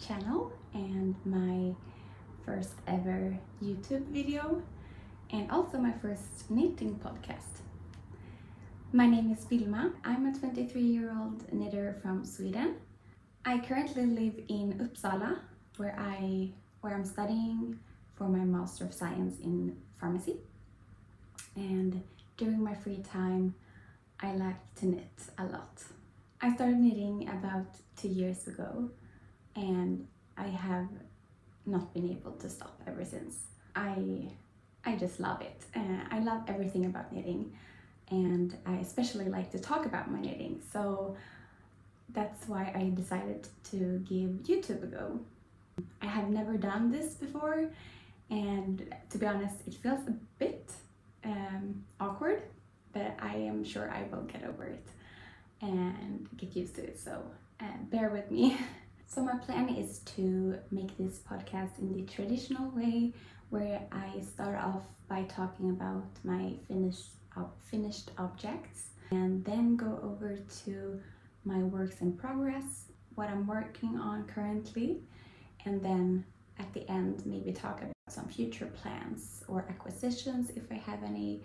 channel and my first ever YouTube video and also my first knitting podcast. My name is Wilma. I'm a 23-year-old knitter from Sweden. I currently live in Uppsala where I'm studying for my Master of Science in Pharmacy. And during my free time I like to knit a lot. I started knitting about 2 years ago and I have not been able to stop ever since. I just love it. I love everything about knitting and I especially like to talk about my knitting. So that's why I decided to give YouTube a go. I have never done this before and to be honest it feels a bit awkward, but I am sure I will get over it and get used to it, so bear with me. So my plan is to make this podcast in the traditional way where I start off by talking about my finished objects and then go over to my works in progress, what I'm working on currently, and then at the end maybe talk about some future plans or acquisitions if I have any,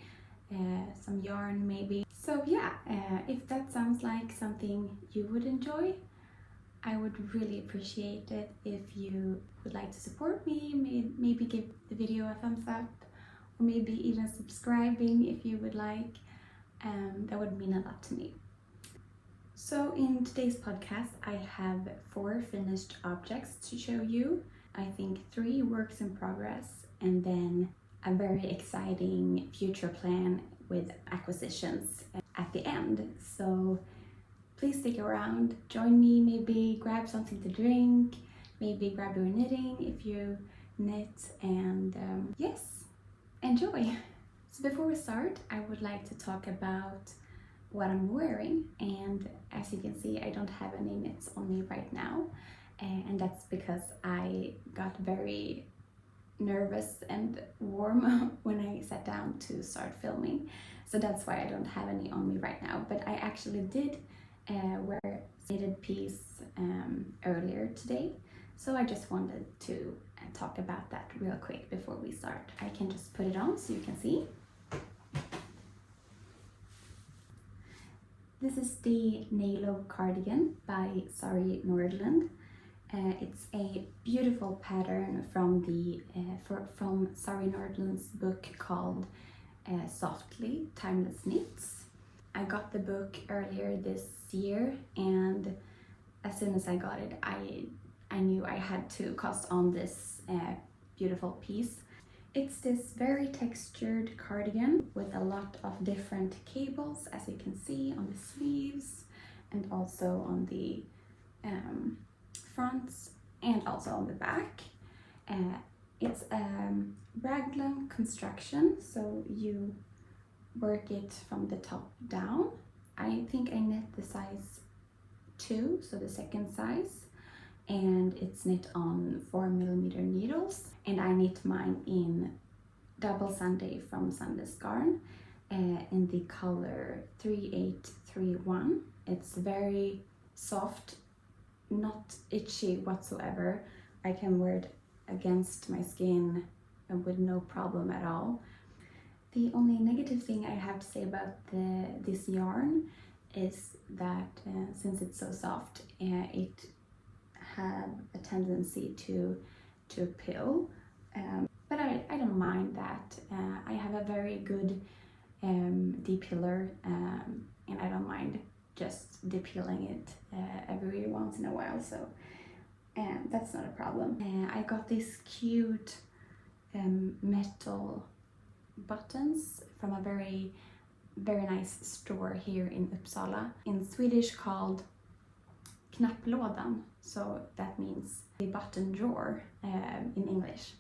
some yarn maybe. So yeah, if that sounds like something you would enjoy, I would really appreciate it if you would like to support me, maybe give the video a thumbs up or maybe even subscribing if you would like. That would mean a lot to me. So in today's podcast I have 4 finished objects to show you. I think 3 works in progress and then a very exciting future plan with acquisitions at the end. So please stick around, join me, maybe grab something to drink, maybe grab your knitting if you knit, and yes, enjoy. So before we start, I would like to talk about what I'm wearing, and as you can see I don't have any knits on me right now. And that's because I got very nervous and warm when I sat down to start filming. So that's why I don't have any on me right now. But I actually did wear a knitted piece earlier today. So I just wanted to talk about that real quick before we start. I can just put it on so you can see. This is the Neilo Cardigan by Sari Nordlund. It's a beautiful pattern from Sari Nordlund's book called Softly Timeless Knits. I got the book earlier this year and as soon as I got it I knew I had to cast on this beautiful piece. It's this very textured cardigan with a lot of different cables, as you can see on the sleeves and also on the fronts and also on the back. It's a raglan construction, so you work it from the top down. I think I knit the size 2, so the second size, and it's knit on 4mm needles, and I knit mine in double Sunday from Sandnes Garn in the color 3831. It's very soft, not itchy whatsoever. I can wear it against my skin with no problem at all. The only negative thing I have to say about this yarn is that since it's so soft, it have a tendency to peel, but I don't mind that. I have a very good depiler and I don't mind just depiling it every once in a while, so that's not a problem. I got these cute metal buttons from a very nice store here in Uppsala, in Swedish called knapplådan, so that means the button drawer in English.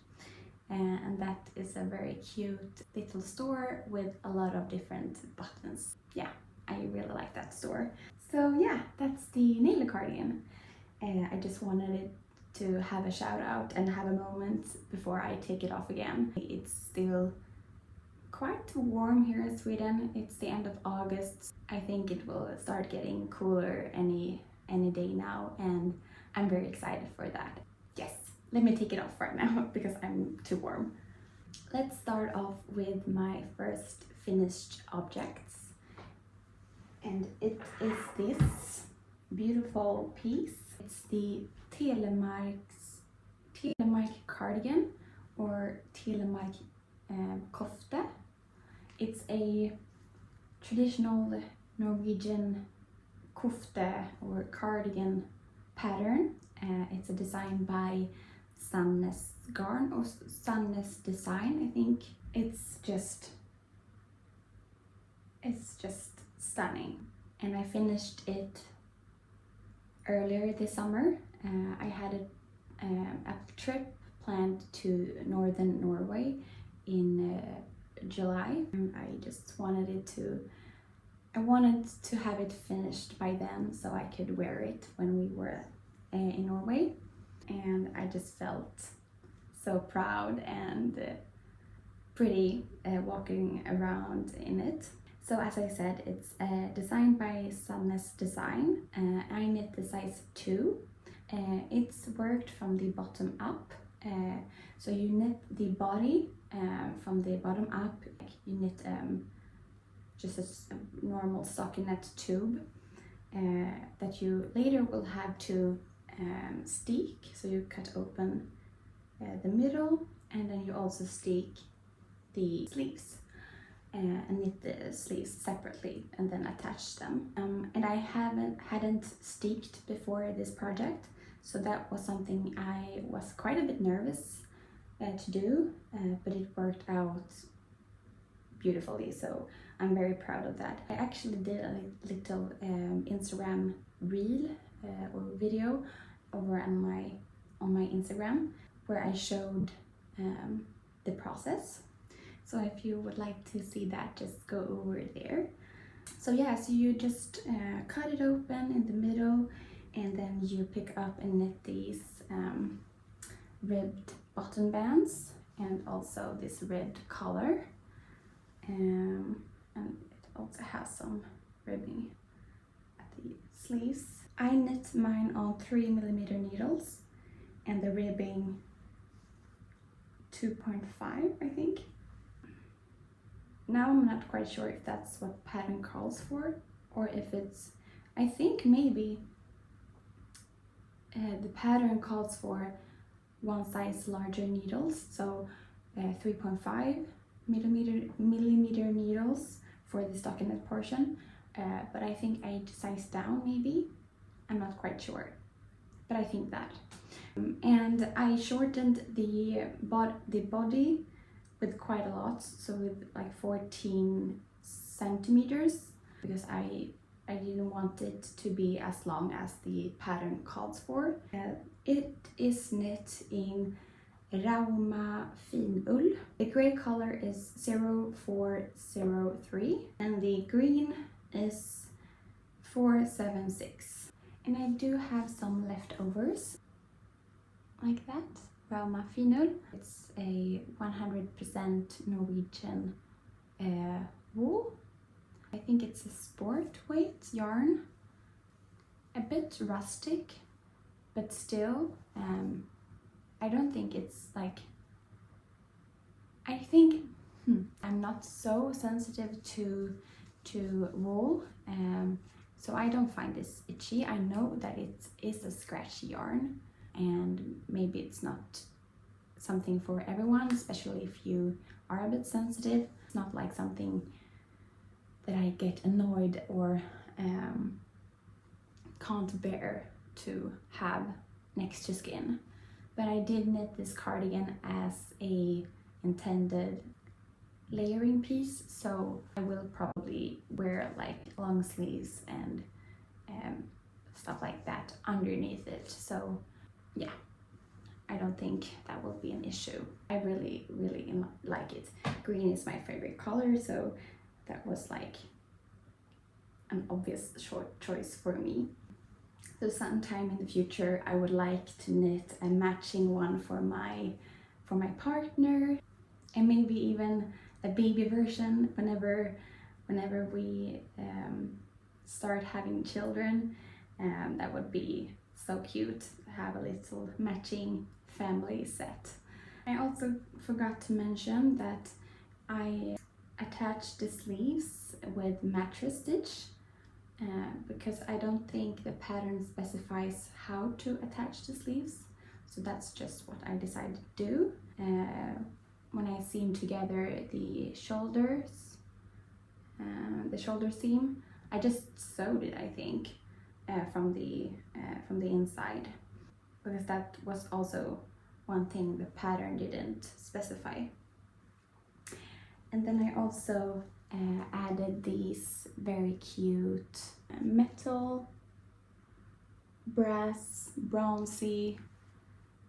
And that is a very cute little store with a lot of different buttons. Yeah, I really like that store. So yeah, that's the Neilo Cardigan. I just wanted it to have a shout out and have a moment before I take it off again. It's still quite warm here in Sweden. It's the end of August. I think it will start getting cooler any day now, and I'm very excited for that. let me take it off right now because I'm too warm. Let's start off with my first finished objects. And it is this beautiful piece. It's the Telemark cardigan or Telemark kofte. It's a traditional Norwegian kofte or cardigan pattern. It's a design by Sandnes Garn or Sandnes Design, I think. It's just stunning. And I finished it earlier this summer. I had a trip planned to northern Norway in July. I just wanted to have it finished by then so I could wear it when we were in Norway. And I just felt so proud and pretty walking around in it. So as I said, it's designed by Sandnes Design. I knit the size 2. It's worked from the bottom up. So you knit the body from the bottom up. You knit just a normal stockinette tube that you later will have to steek. So you cut open the middle, and then you also steek the sleeves. And knit the sleeves separately and then attach them. And I hadn't steeked before this project, so that was something I was quite a bit nervous to do, but it worked out beautifully, so I'm very proud of that. I actually did a little Instagram reel or video over on my Instagram where I showed the process. So if you would like to see that, just go over there. So yeah, so you just cut it open in the middle, and then you pick up and knit these ribbed button bands and also this red collar. And it also has some ribbing at the sleeves. I knit mine on 3mm needles and the ribbing 2.5, I think. Now I'm not quite sure if that's what pattern calls for, or if it's, I think maybe the pattern calls for one size larger needles, so 3.5 millimeter needles for the stockinette portion, but I think I sized down maybe, I'm not quite sure, but I think that. And I shortened the body with quite a lot, so with like 14 centimeters, because I didn't want it to be as long as the pattern calls for. It is knit in Rauma Finull. The gray color is 0403 and the green is 476. And I do have some leftovers like that. Rauma Finull. It's a 100% Norwegian wool. I think it's a sport weight yarn. A bit rustic, but still, I don't think it's like, I think I'm not so sensitive to wool, so I don't find this itchy. I know that it is a scratchy yarn, and maybe it's not something for everyone, especially if you are a bit sensitive. It's not like something that I get annoyed or can't bear to have next to skin. But I did knit this cardigan as a intended layering piece, so I will probably wear like long sleeves and stuff like that underneath it. So yeah, I don't think that will be an issue. I really like it. Green is my favorite color, so that was like an obvious short choice for me. So sometime in the future I would like to knit a matching one for my partner, and maybe even a baby version whenever we start having children. That would be so cute to have a little matching family set. I also forgot to mention that I attached the sleeves with mattress stitch because I don't think the pattern specifies how to attach the sleeves. So that's just what I decided to do. When I seamed together the shoulder seam, I just sewed it, I think, from the inside, because that was also one thing the pattern didn't specify. And then I also added these very cute metal, brass, bronzy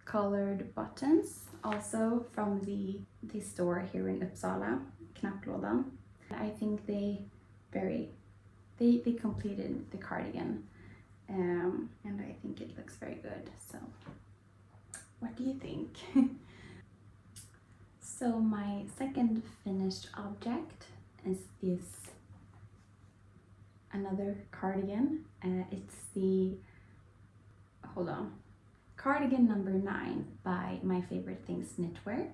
colored buttons, also from the store here in Uppsala, KnitWar. I think they completed the cardigan, and I think it looks very good. So what do you think? So my second finished object is this another cardigan. It's the, hold on, cardigan number 9 by My Favorite Things Knitwear.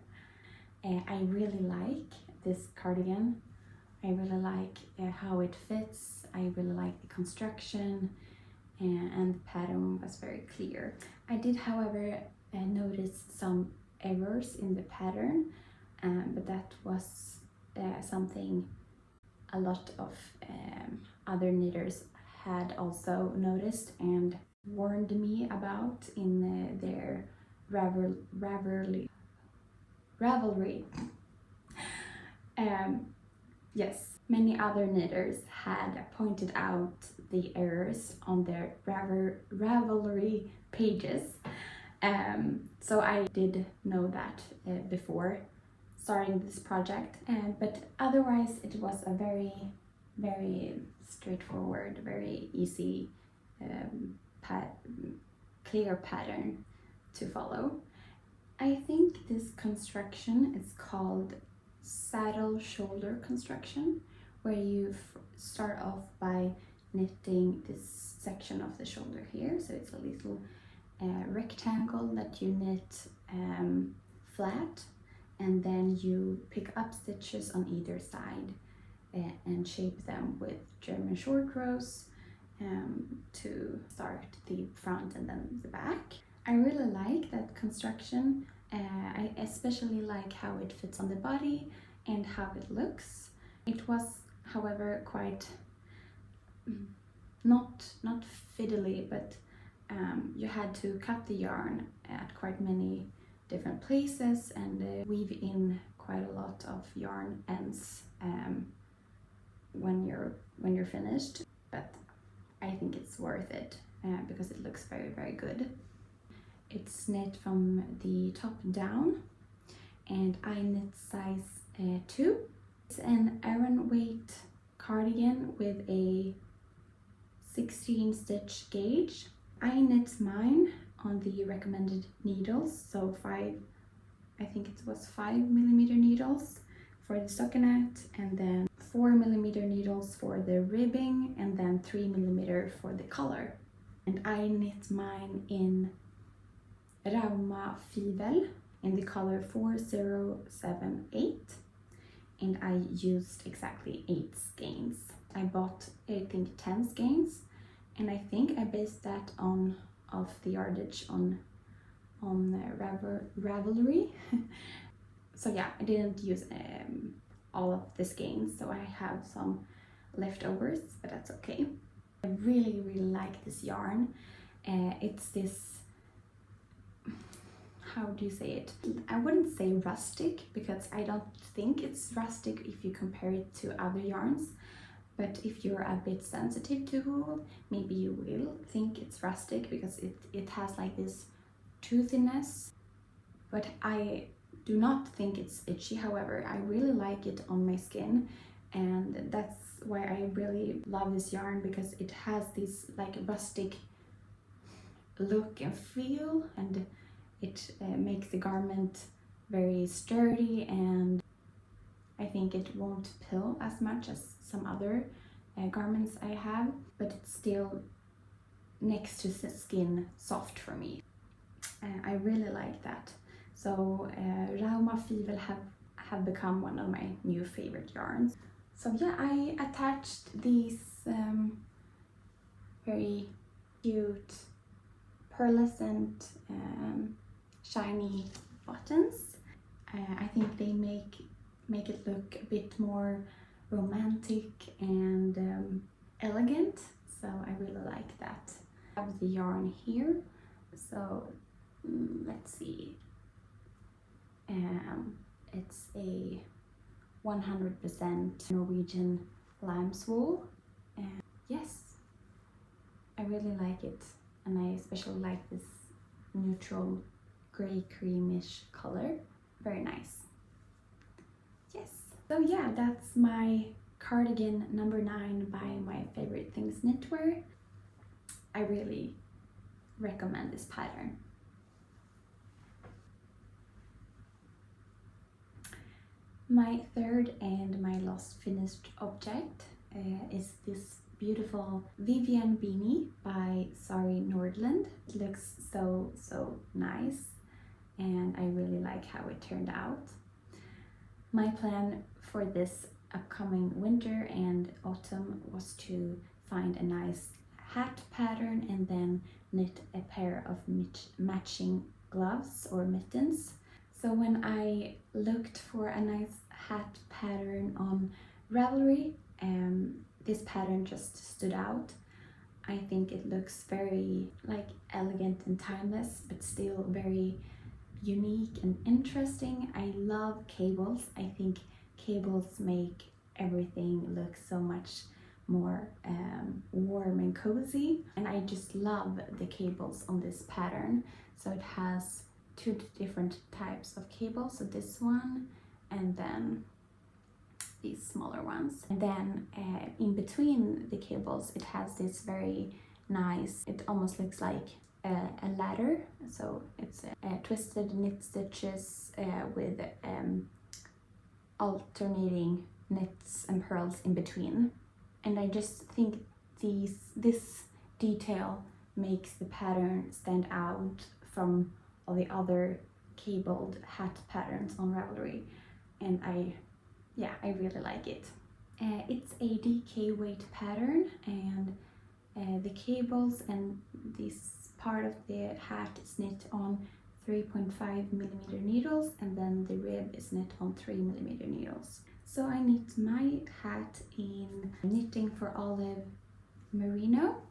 I really like this cardigan. I really like how it fits. I really like the construction, and the pattern was very clear. I did, however, notice some errors in the pattern, but that was something a lot of other knitters had also noticed and warned me about in their Ravelry. Yes, many other knitters had pointed out the errors on their Ravelry pages. So I did know that before starting this project, but otherwise it was a very, very straightforward, very easy, clear pattern to follow. I think this construction is called saddle shoulder construction, where you start off by knitting this section of the shoulder here. So it's a little rectangle that you knit flat, and then you pick up stitches on either side and shape them with German short rows to start the front and then the back. I really like that construction. I especially like how it fits on the body and how it looks. It was, however, quite not fiddly, but you had to cut the yarn at quite many different places and weave in quite a lot of yarn ends when you're finished. But I think it's worth it because it looks very, very good. It's knit from the top down, and I knit size 2. It's an Aran weight cardigan with a 16 stitch gauge. I knit mine on the recommended needles, so I think it was 5mm needles for the stockinette, and then 4mm needles for the ribbing, and then 3mm for the collar. And I knit mine in Rauma Fivel in the color 4078, and I used exactly 8 skeins. I bought, I think, 10 skeins, and I think I based that off the yardage on Ravelry. So yeah, I didn't use all of the skeins, so I have some leftovers, but that's okay. I really, really like this yarn. It's this, how do you say it? I wouldn't say rustic, because I don't think it's rustic if you compare it to other yarns. But if you're a bit sensitive to wool, maybe you will think it's rustic because it has like this toothiness. But I do not think it's itchy. However, I really like it on my skin, and that's why I really love this yarn, because it has this like rustic look and feel, and it makes the garment very sturdy, and I think it won't pill as much as some other garments I have, but it's still next to the skin soft for me. I really like that. So Rauma Fivel have become one of my new favorite yarns. So yeah, I attached these very cute pearlescent shiny buttons. I think they make it look a bit more romantic and elegant, so I really like that. I have the yarn here, so let's see. It's a 100% Norwegian lamb's wool. Yes, I really like it, and I especially like this neutral gray creamish color. Very nice. Yes. So yeah, that's my cardigan number 9 by My Favorite Things Knitwear. I really recommend this pattern. My third and my last finished object is this beautiful Vivian beanie by Sari Nordlund. It looks so nice, and I really like how it turned out. My plan for this upcoming winter and autumn was to find a nice hat pattern and then knit a pair of matching gloves or mittens. So when I looked for a nice hat pattern on Ravelry, this pattern just stood out. I think it looks very elegant and timeless, but still very unique and interesting. I love cables. I think cables make everything look so much more warm and cozy, and I just love the cables on this pattern. So it has 2 different types of cables, so this one and then these smaller ones, and then in between the cables it has this very nice, it almost looks like a ladder, so it's twisted knit stitches with alternating knits and purls in between. And I just think this detail makes the pattern stand out from all the other cabled hat patterns on Ravelry, and I really like it. It's a DK weight pattern, and the cables and this part of the hat is knit on 3.5mm needles, and then the rib is knit on 3mm needles. So I knit my hat in Knitting for Olive Merino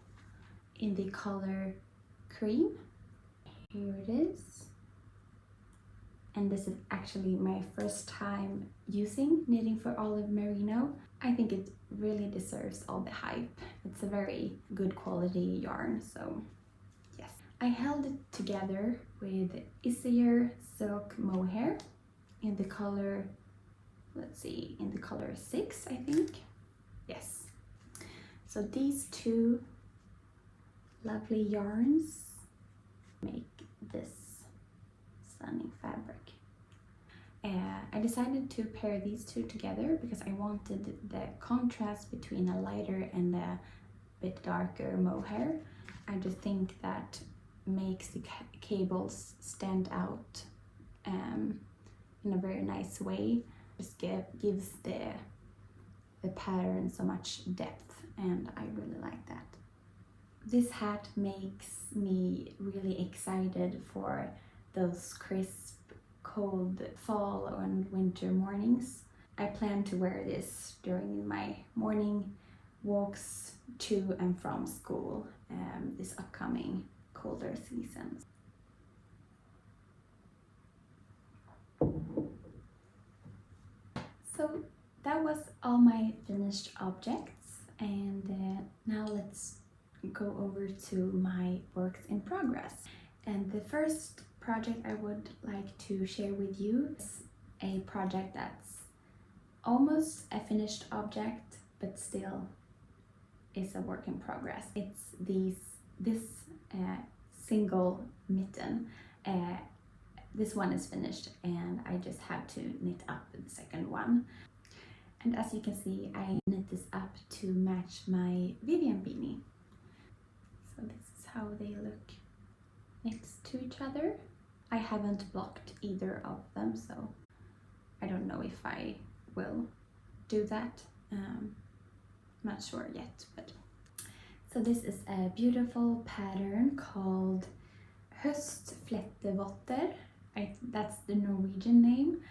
in the color cream. Here it is. And this is actually my first time using Knitting for Olive Merino. I think it really deserves all the hype. It's a very good quality yarn, so yes. I held it together with Easier Silk Mohair in the color, let's see, in the color 6, I think. Yes. So these 2 lovely yarns make this stunning fabric. I decided to pair these 2 together because I wanted the contrast between a lighter and a bit darker mohair. I just think that makes the cables stand out in a very nice way. Just gives the pattern so much depth, and I really like that. This hat makes me really excited for those crisp, cold fall and winter mornings. I plan to wear this during my morning walks to and from school this upcoming colder season. So that was all my finished objects, and now let's go over to my works in progress. And the first project I would like to share with you is a project that's almost a finished object, but still is a work in progress. It's this single mitten. This one is finished, and I just have to knit up the second one. And as you can see, I knit this up to match my Vivian beanie. So this is how they look next to each other. I haven't blocked either of them, so I don't know if I will do that. Not sure yet, but so this is a beautiful pattern called Høstflettevotter. That's the Norwegian name,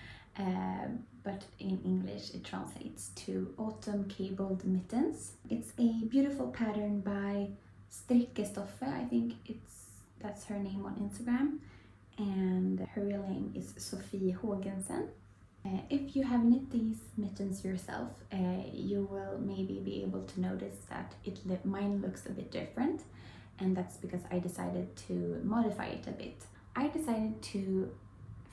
but in English it translates to autumn cabled mittens. It's a beautiful pattern by Strikkestoffe. I think that's her name on Instagram, and her real name is Sofie Hågensen. If you have knit these mittens yourself, you will maybe be able to notice that mine looks a bit different, and that's because I decided to modify it a bit. I decided to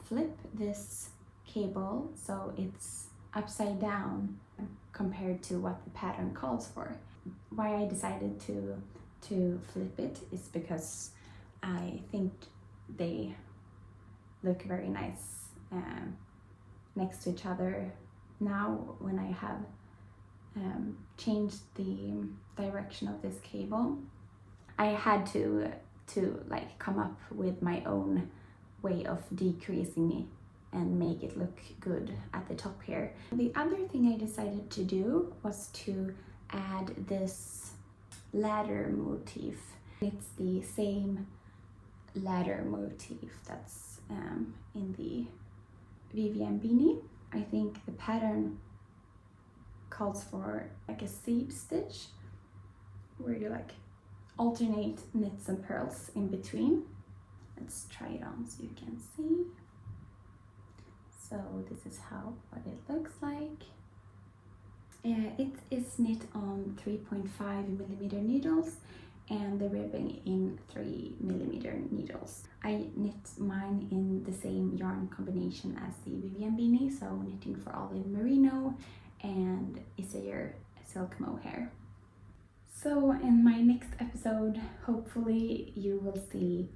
flip this cable so it's upside down compared to what the pattern calls for. Why I decided to flip it is because I think they look very nice next to each other. Now when I have changed the direction of this cable, I had to like come up with my own way of decreasing it and make it look good at the top here. The other thing I decided to do was to add this ladder motif. It's the same ladder motif that's in the Vivian beanie. I think the pattern calls for like a seed stitch where you like alternate knits and purls in between. Let's try it on so you can see. So this is what it looks like. It is knit on 3.5mm needles and the ribbing in 3mm needles. I knit mine in the same yarn combination as the Vivian beanie, so knitting for olive merino and Isayer silk mohair. So in my next episode, hopefully you will see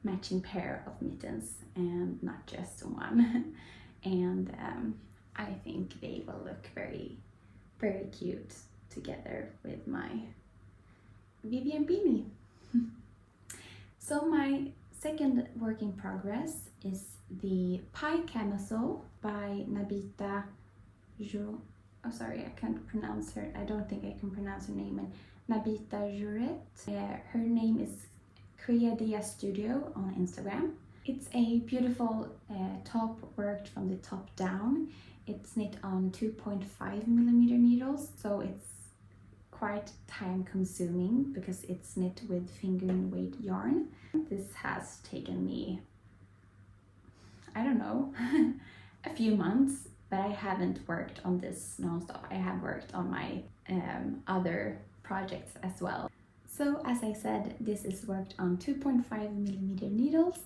matching pair of mittens and not just one. And I think they will look very, very cute together with my Vivian beanie. So my second work in progress is the Pie Camisole by Nabita Oh, sorry, I can't pronounce her. I don't think I can pronounce her name. And Nabita Juret. Her name is Creadia Studio on Instagram. It's a beautiful top worked from the top down. It's knit on 2.5mm needles, so it's quite time consuming because it's knit with finger weight yarn. This has taken me, I don't know, a few months, but I haven't worked on this non-stop. I have worked on my other projects as well. So as I said, this is worked on 2.5mm needles,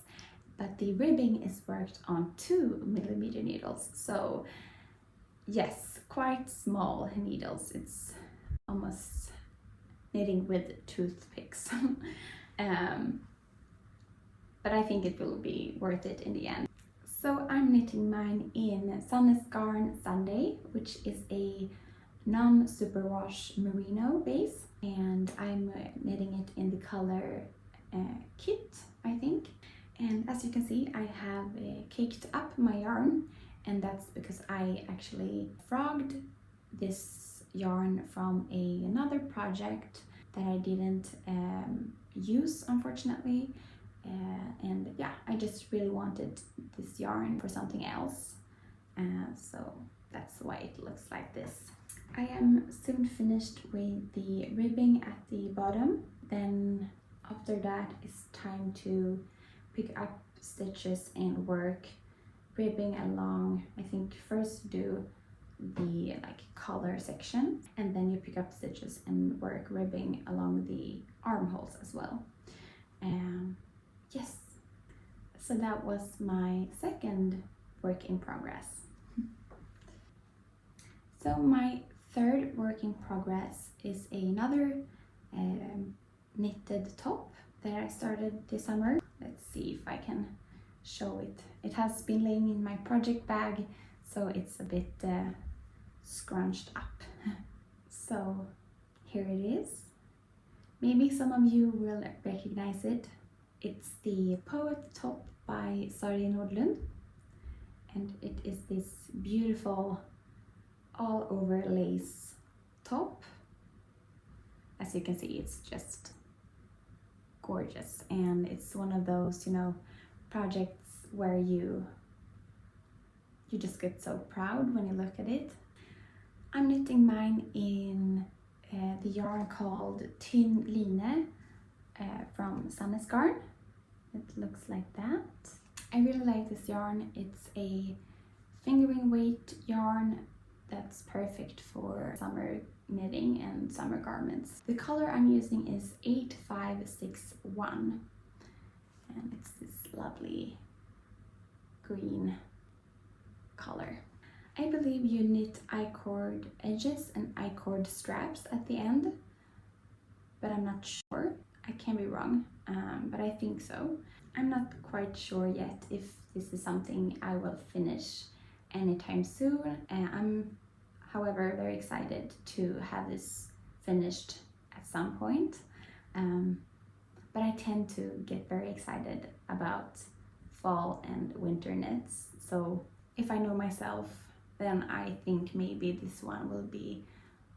but the ribbing is worked on 2mm needles. So yes, quite small needles. It's almost knitting with toothpicks. But I think it will be worth it in the end. So I'm knitting mine in Sandnes Garn Sunday, which is a non-superwash merino base, and I'm knitting it in the color Kit, I think. And as you can see, I have caked up my yarn, and that's because I actually frogged this yarn from another project that I didn't use, unfortunately. And yeah, I just really wanted this yarn for something else, so that's why it looks like this. I am soon finished with the ribbing at the bottom. Then after that it's time to pick up stitches and work ribbing along. I think first do the collar section, and then you pick up stitches and work ribbing along the armholes as well. Yes, so that was my second work in progress. So my third work in progress is another knitted top that I started this summer. Let's see if I can show it. It has been laying in my project bag, so it's a bit scrunched up. So here it is. Maybe some of you will recognize it. It's the Poet Top by Sari Nordlund, and it is this beautiful all over lace top. As you can see, it's just gorgeous, and it's one of those, projects where you just get so proud when you look at it. I'm knitting mine in the yarn called Tynn Line from Sandnes Garn. It looks like that. I really like this yarn. It's a fingering weight yarn that's perfect for summer knitting and summer garments. The color I'm using is 8561, and it's this lovely green color. I believe you knit I-cord edges and I-cord straps at the end, but I'm not sure. I can be wrong, but I think so. I'm not quite sure yet if this is something I will finish anytime soon. I'm, however, very excited to have this finished at some point. But I tend to get very excited about fall and winter knits. So if I know myself, then I think maybe this one will be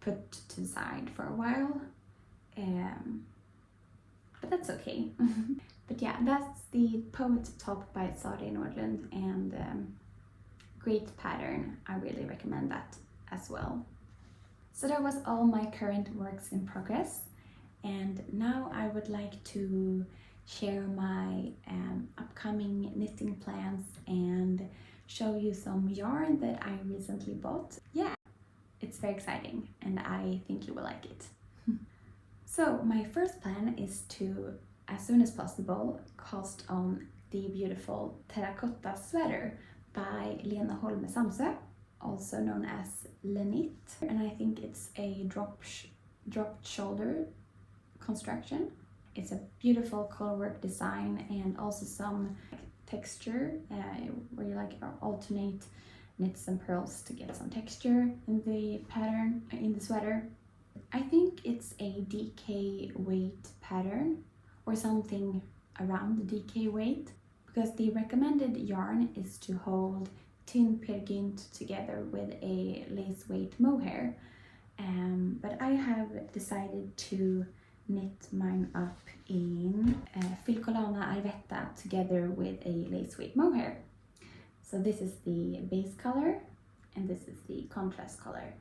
put to the side for a while. But that's okay. But yeah, that's the Poet Top by Sari Nordlund, and great pattern. I really recommend that as well. So that was all my current works in progress, and now I would like to share my upcoming knitting plans and show you some yarn that I recently bought. Yeah, it's very exciting, and I think you will like it. So my first plan is to, as soon as possible, cast on the beautiful terracotta sweater by Lena Holme Samsø, also known as Lenit. And I think it's a dropped shoulder construction. It's a beautiful colorwork design and also some texture where you alternate knits and purls to get some texture in the pattern, in the sweater. I think it's a DK weight pattern or something around the DK weight, because the recommended yarn is to hold Tynn Peer Gynt together with a lace weight mohair. But I have decided to knit mine up in Filcolana Arvetta together with a lace weight mohair. So this is the base color and this is the contrast color.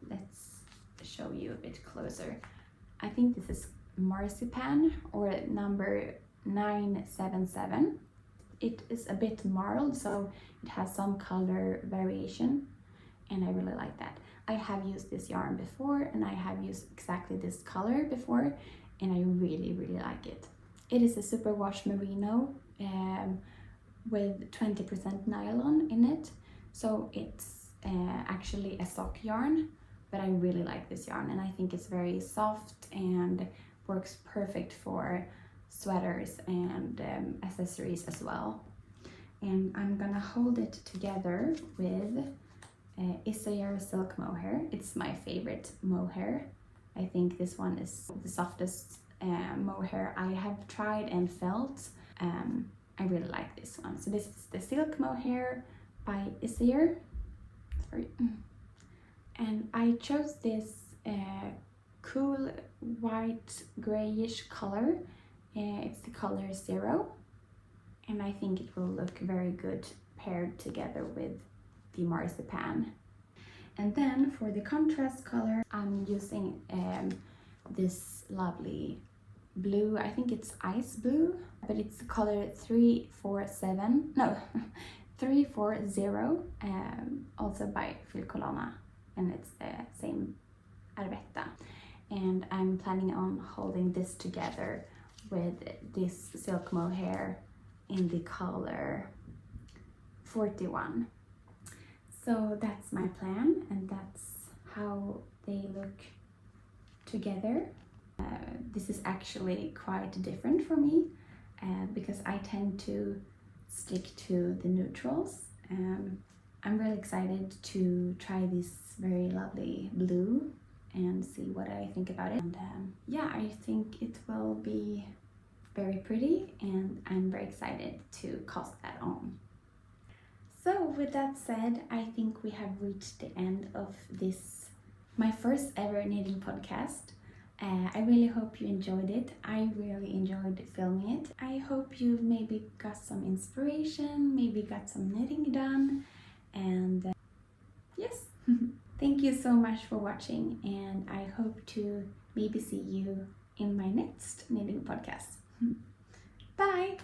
Let's show you a bit closer. I think this is Marzipan, or number 977. It is a bit marled, so it has some color variation, and I really like that. I have used this yarn before, and I have used exactly this color before, and I really like it. It is a superwash merino with 20% nylon in it, so it's actually a sock yarn, but I really like this yarn, and I think it's very soft and works perfect for sweaters and accessories as well. And I'm gonna hold it together with Isayer silk mohair. It's my favorite mohair. I think this one is the softest mohair I have tried and felt. I really like this one. So this is the silk mohair by Isayer. Sorry. And I chose this cool white grayish color. It's the color 0, and I think it will look very good paired together with the marzipan. And then for the contrast color, I'm using this lovely blue. I think it's ice blue, but it's the color 340, also by Filcolana, and it's the same Arvetta. And I'm planning on holding this together with this silk mohair in the color 41. So that's my plan, and that's how they look together. This is actually quite different for me because I tend to stick to the neutrals. I'm really excited to try this very lovely blue and see what I think about it. And yeah, I think it will be very pretty, and I'm very excited to cast that on. So with that said, I think we have reached the end of this, my first ever knitting podcast. I really hope you enjoyed it. I really enjoyed filming it. I hope you maybe got some inspiration, maybe got some knitting done, and yes. Thank you so much for watching, and I hope to maybe see you in my next knitting podcast. Bye!